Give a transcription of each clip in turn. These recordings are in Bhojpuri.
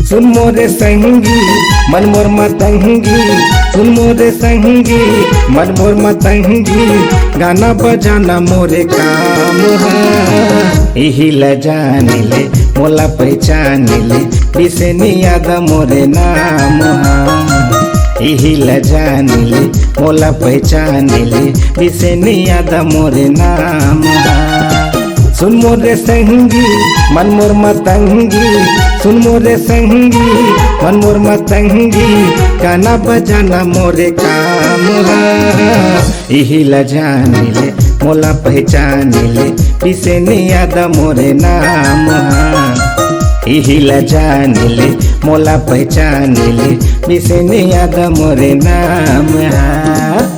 सुन मोरे संगी मन मोर मतंगी, सुन मोरे संगी मन मोर मतंगी, गाना बजाना मोरे काम है। यही ल जान ले मोला पहचान ले, बिसनी याद मोरे नाम है। यही ल जान ले मोला पहचान ले, बिसनी याद मोरे नाम है। सुन मोरे संगी मन मोर मतंगी, सुन मोरे संगी मन मोर मतंगी, गाना बजाना मोरे काम है। यही ल जान ले मोला पहचान ले, बिसनी याद मोरे नाम है। यही ल जान ले मोला पहचान ले, बिसनी याद मोरे नाम है।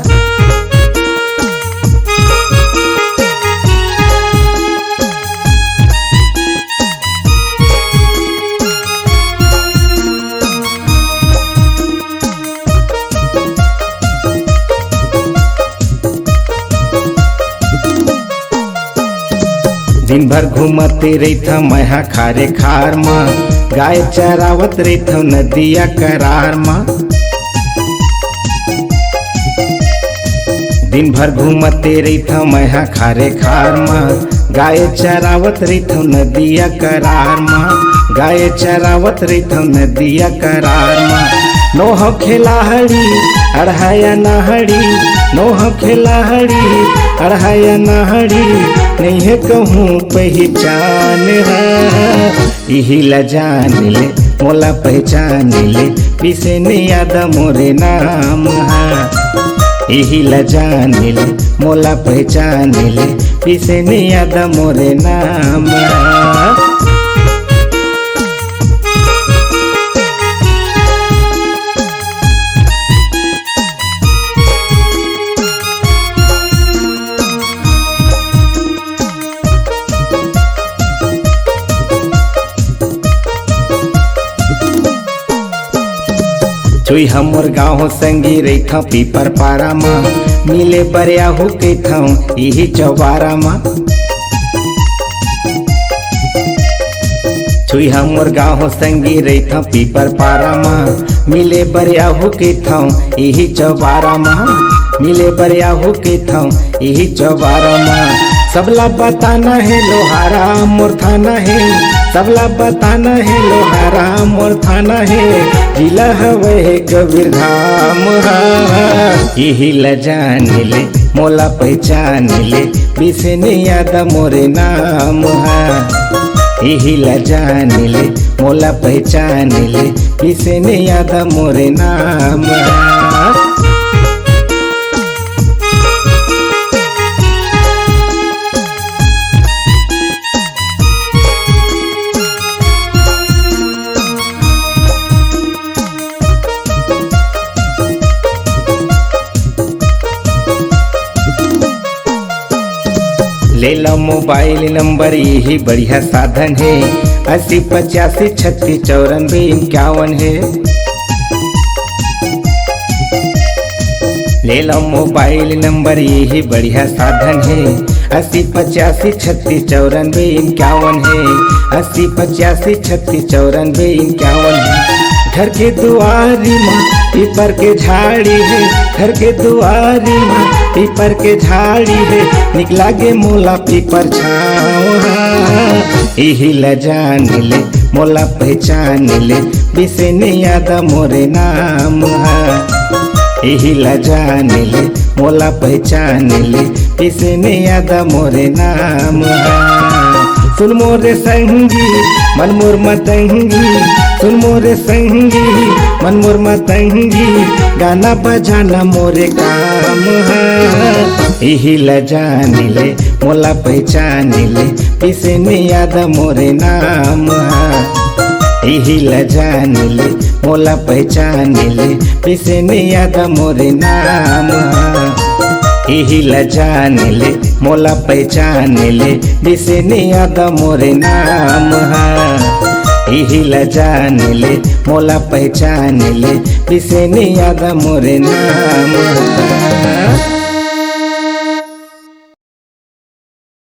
दिन भर घूमते रहता मैं खारे खार माँ, गाय चरावत रहता नदिया करार माँ। दिन भर घूमते रहता मैं खारे खार माँ, गाय चरावत रहता नदिया करार माँ। गाय चरावत रहता नदिया करार माँ। नोह खेलाहड़ी अढ़ाया नहड़ी, नोह खेलाहड़ी अढ़ाया नहड़ी, नहीं है कहूँ पहचान है। यही ल जान ले मोला पहचान ले, बिसनी याद मोरे नाम है। यही ल जान ले मोला पहचान ले, बिसनी याद मोरे नाम है। चुई हमर गाँव संगी रही पीपर पारा माँ, मिले बरिया हो के यही चौबारा माँ। चुई हमर गाँव संगी रही पीपर पारा माँ, मिले बरिया हो के यही चौबारा माँ। मिले बरिया हो के यही चौबारा माँ। सबला बताना है लोहारा मोर थाना है, सबला बताना है लोहारा मोर थाना है, जिला हवे कबीर धाम है। यही ल जान ले मोला पहचान ले, बिसनी याद मोरे नाम है। यही ल जान ले मोला पहचान ले, बिसनी याद मोरे नाम है। ले लो मोबाइल नंबर यही बढ़िया साधन है, 80 85 36 94 51 है। ले लो मोबाइल नंबर यही बढ़िया साधन है, 80 85 36 94 51 है। 80 85 36 94 51 है। घर के दुआरी माँ पीपर के झाड़ी है, घर के दुआरी माँ पीपर के झाड़ी है, निकला गे मोला पीपर छाँव। यही ल जान ले मोला पहचान ले, बिसनी याद मोरे नाम है। यही ल जान ले मोला पहचान ले, बिसनी याद मोरे नाम है। सुन मोरे संगी मन मोर मतंगी, सुन मोरे संगी मन मोर मतंगी, गाना बजाना मोरे काम है। यही ल जान ले मोला पहचान ले, बिसनी याद मोरे नाम है। यही ला जान ले मोला पहचान ले पिसे ने याद मोरे नाम यही ला जान ले मोला पहचान ले पिसे ने याद मोरे नाम यही ला जान ले मोला पहचान ले पिसे ने याद मोरे नाम।